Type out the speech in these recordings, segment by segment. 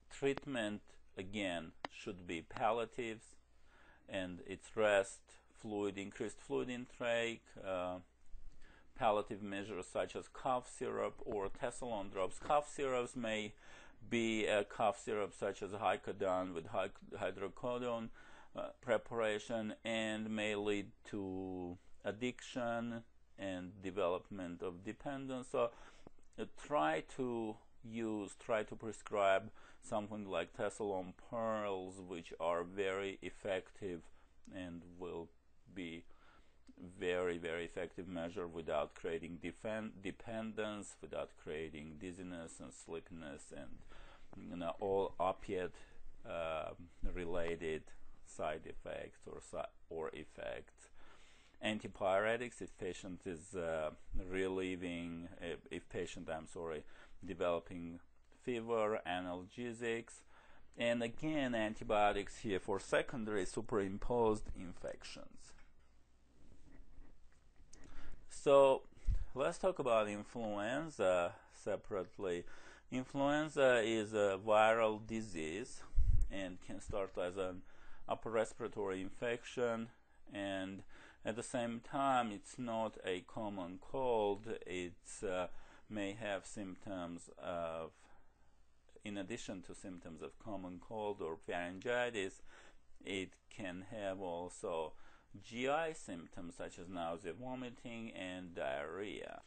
treatment again should be palliatives, and it's rest, fluid, increased fluid intake, palliative measures such as cough syrup or Tessalon drops. Cough syrups may be a cough syrup such as Hydrocodone with hydrocodone preparation, and may lead to addiction and development of dependence. So try to prescribe something like Tessalon pearls, which are very effective and will be very, very effective measure without creating dependence, without creating dizziness and sleepiness and all opiate related side effects or effects. Antipyretics, if patient is developing fever, analgesics, and again antibiotics here for secondary superimposed infections. So let's talk about influenza separately. Influenza is a viral disease and can start as an upper respiratory infection, and at the same time it's not a common cold. It may have symptoms of, in addition to symptoms of common cold or pharyngitis, it can have also GI symptoms such as nausea, vomiting, and diarrhea.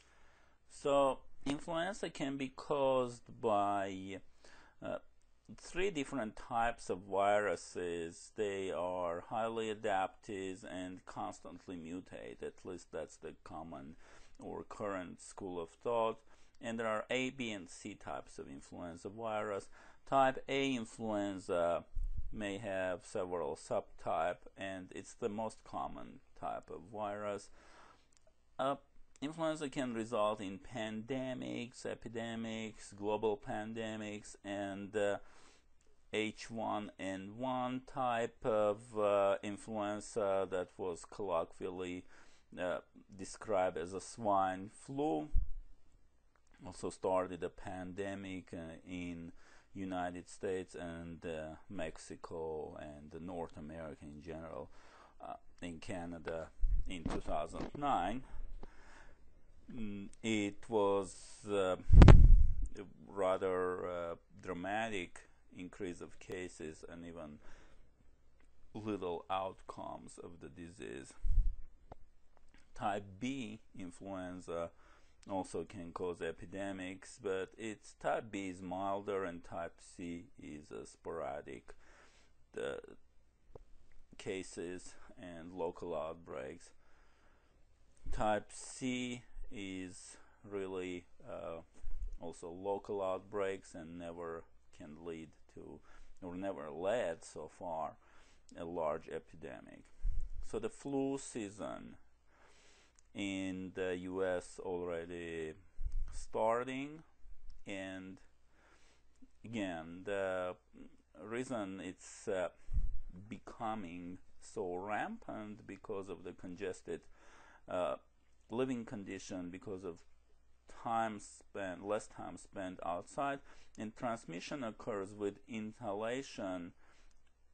So influenza can be caused by three different types of viruses. They are highly adaptive and constantly mutate. At least that's the common or current school of thought. And there are A, B, and C types of influenza virus. Type A influenza may have several subtypes, and it's the most common type of virus. Influenza can result in pandemics, epidemics, global pandemics, and H1N1 type of influenza that was colloquially described as a swine flu also started a pandemic in United States and Mexico and North America in general, in Canada in 2009. It was a rather dramatic increase of cases and even little outcomes of the disease. Type B influenza also can cause epidemics, but its type B is milder and type C is sporadic cases and local outbreaks. Type C is really also local outbreaks and never can lead to, or never led so far, a large epidemic. So the flu season in the US already starting, and again the reason it's becoming so rampant because of the congested living condition, because of less time spent outside, and transmission occurs with inhalation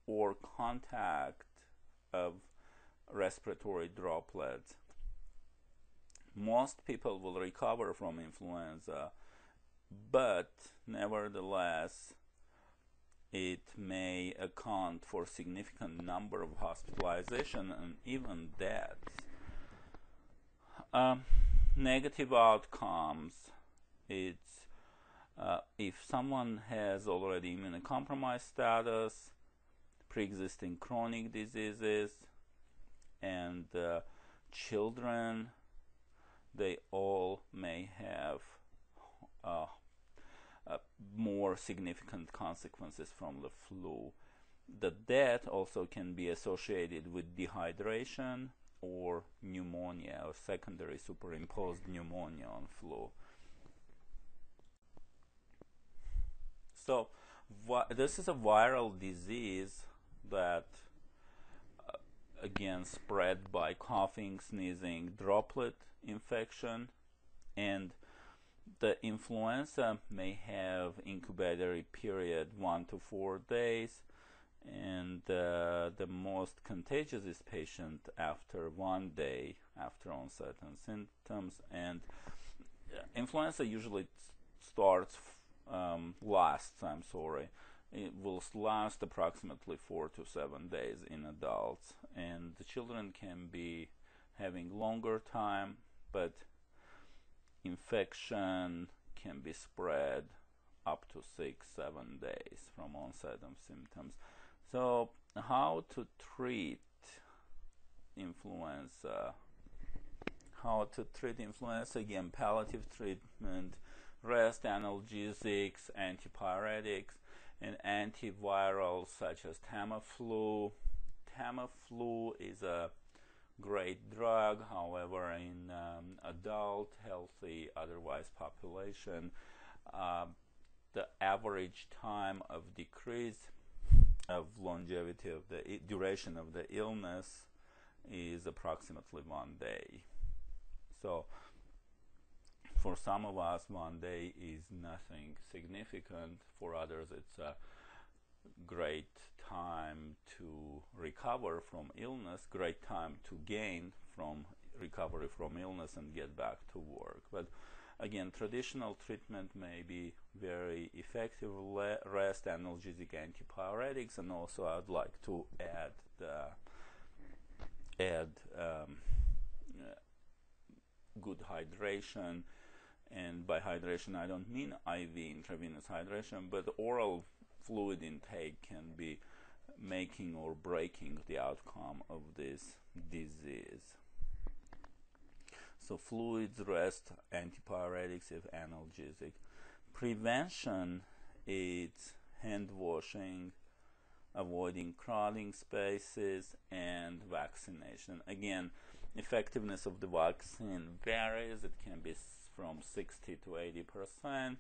or contact of respiratory droplets. Most people will recover from influenza, but nevertheless it may account for significant number of hospitalization and even deaths. Negative outcomes, it's if someone has already immunocompromised status, pre-existing chronic diseases, and children, they all may have more significant consequences from the flu. The death also can be associated with dehydration or pneumonia, or secondary superimposed pneumonia on flu. So this is a viral disease that again spread by coughing, sneezing, droplet infection, and The influenza may have incubatory period 1 to 4 days, and the most contagious is patient after 1 day after onset and symptoms. And influenza usually starts it will last approximately 4 to 7 days in adults, and the children can be having longer time, but infection can be spread up to 6-7 days from onset of symptoms. So how to treat influenza? Again, palliative treatment, rest, analgesics, antipyretics, and antivirals such as Tamiflu. Tamiflu is a great drug. However, in adult, healthy, otherwise population, the average time of decrease of longevity of the duration of the illness is approximately 1 day. So for some of us, 1 day is nothing significant. For others, it's a great time to recover from illness, great time to gain from recovery from illness and get back to work. But again, traditional treatment may be very effective: rest, analgesic, antipyretics, and also I'd like to add good hydration. And by hydration, I don't mean IV intravenous hydration, but oral fluid intake can be making or breaking the outcome of this disease. So fluids, rest, antipyretics, if analgesic. Prevention is hand washing, avoiding crowding spaces, and vaccination. Again, effectiveness of the vaccine varies. It can be from 60 to 80%,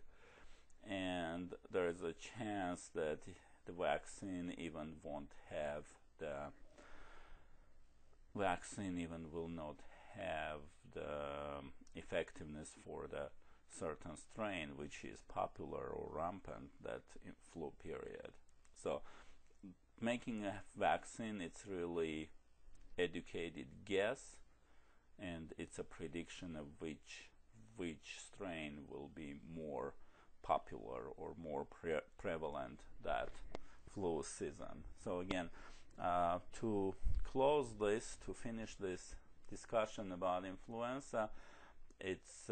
and there is a chance that the vaccine even will not have the effectiveness for the certain strain which is popular or rampant that in flu period. So making a vaccine, it's really educated guess, and it's a prediction of which strain will be more popular or more prevalent that flu season. So again, to finish this discussion about influenza, it's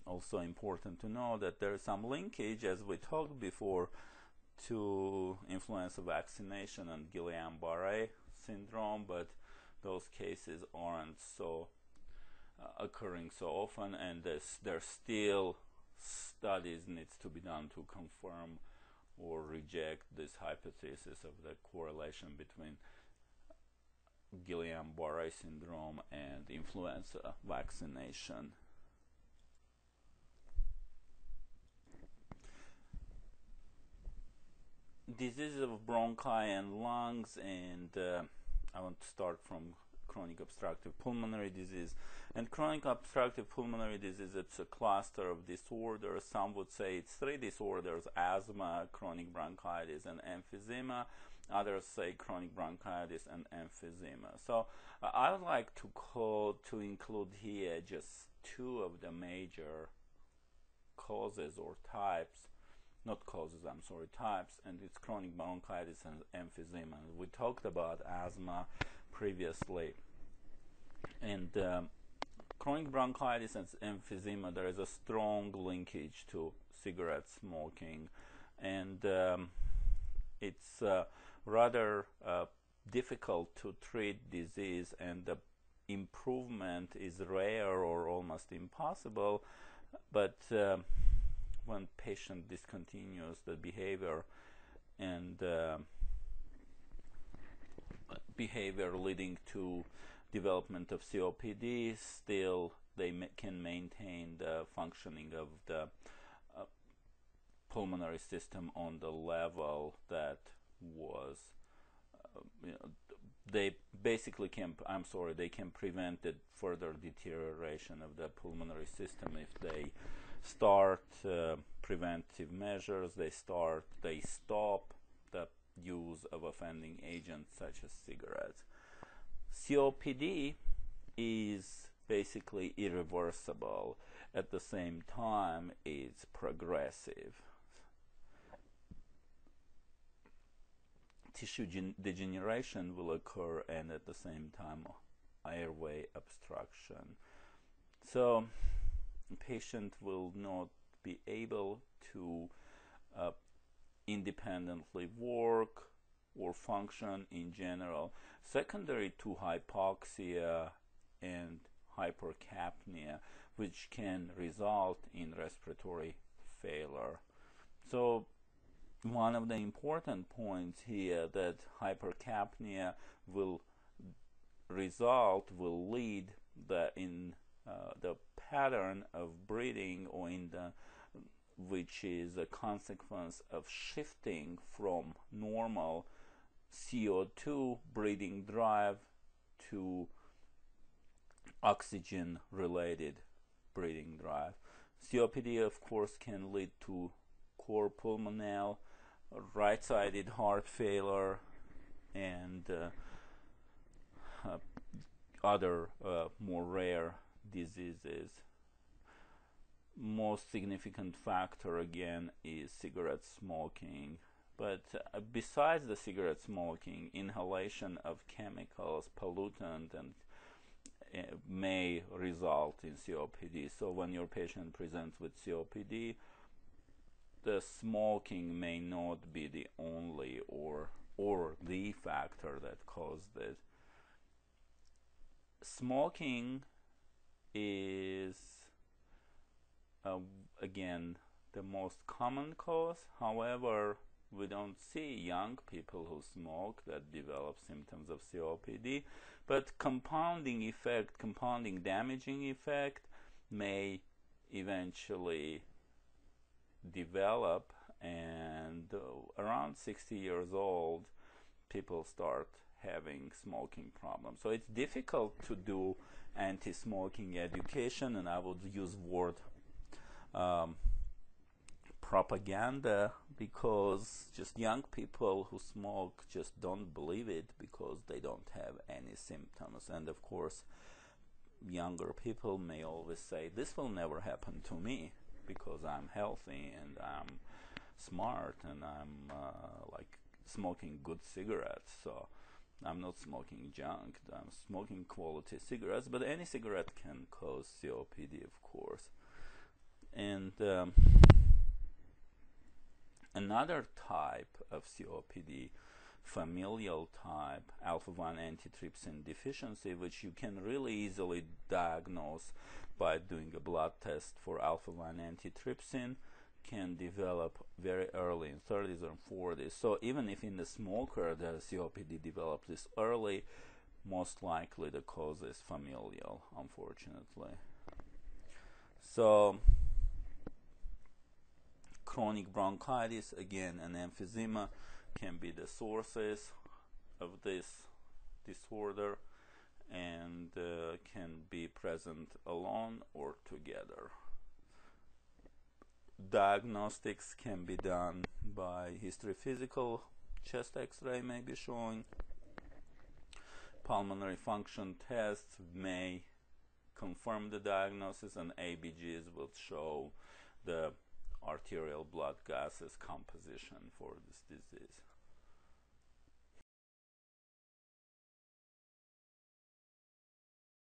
also important to know that there is some linkage, as we talked before, to influenza vaccination and Guillain-Barré syndrome, but those cases aren't so occurring so often, and there's still studies needs to be done to confirm or reject this hypothesis of the correlation between Guillain-Barré syndrome and influenza vaccination. Diseases of bronchi and lungs, and I want to start from chronic obstructive pulmonary disease. And chronic obstructive pulmonary disease, it's a cluster of disorders. Some would say it's 3 disorders: asthma, chronic bronchitis, and emphysema. Others say chronic bronchitis and emphysema. So I would like to include here just 2 of the major causes or types, types, and it's chronic bronchitis and emphysema. We talked about asthma previously, and chronic bronchitis and emphysema, there is a strong linkage to cigarette smoking, and it's rather difficult to treat disease, and the improvement is rare or almost impossible. But when patient discontinues the behavior, and behavior leading to development of COPD, still they can maintain the functioning of the pulmonary system on the level that was they basically can, they can prevent the further deterioration of the pulmonary system if they start preventive measures, they stop the use of offending agents such as cigarettes. COPD is basically irreversible. At the same time, it's progressive. Tissue degeneration will occur, and at the same time airway obstruction. So the patient will not be able to independently work or function in general. Secondary to hypoxia and hypercapnia, which can result in respiratory failure. So one of the important points here that hypercapnia will lead in the pattern of breathing, or which is a consequence of shifting from normal CO2 breathing drive to oxygen related breathing drive. COPD, of course, can lead to cor pulmonale, right-sided heart failure, and other more rare diseases. Most significant factor again is cigarette smoking. But besides the cigarette smoking, inhalation of chemicals, pollutant, and may result in COPD. So when your patient presents with COPD, the smoking may not be the only or the factor that caused it. Smoking is again the most common cause. However, we don't see young people who smoke that develop symptoms of COPD, but compounding damaging effect may eventually develop, and around 60 years old people start having smoking problems. So it's difficult to do anti-smoking education, and I would use word propaganda, because just young people who smoke just don't believe it because they don't have any symptoms. And of course, younger people may always say, this will never happen to me because I'm healthy and I'm smart and I'm like smoking good cigarettes, so I'm not smoking junk, I'm smoking quality cigarettes. But any cigarette can cause COPD, of course. And another type of COPD, familial type, alpha-1 antitrypsin deficiency, which you can really easily diagnose by doing a blood test for alpha-1 antitrypsin, can develop very early in 30s or 40s. So even if in the smoker the COPD develops this early, most likely the cause is familial, unfortunately. So chronic bronchitis, again, and emphysema can be the sources of this disorder, and can be present alone or together. Diagnostics can be done by histophysical, chest x-ray may be showing. Pulmonary function tests may confirm the diagnosis, and ABGs will show the arterial blood gases composition for this disease.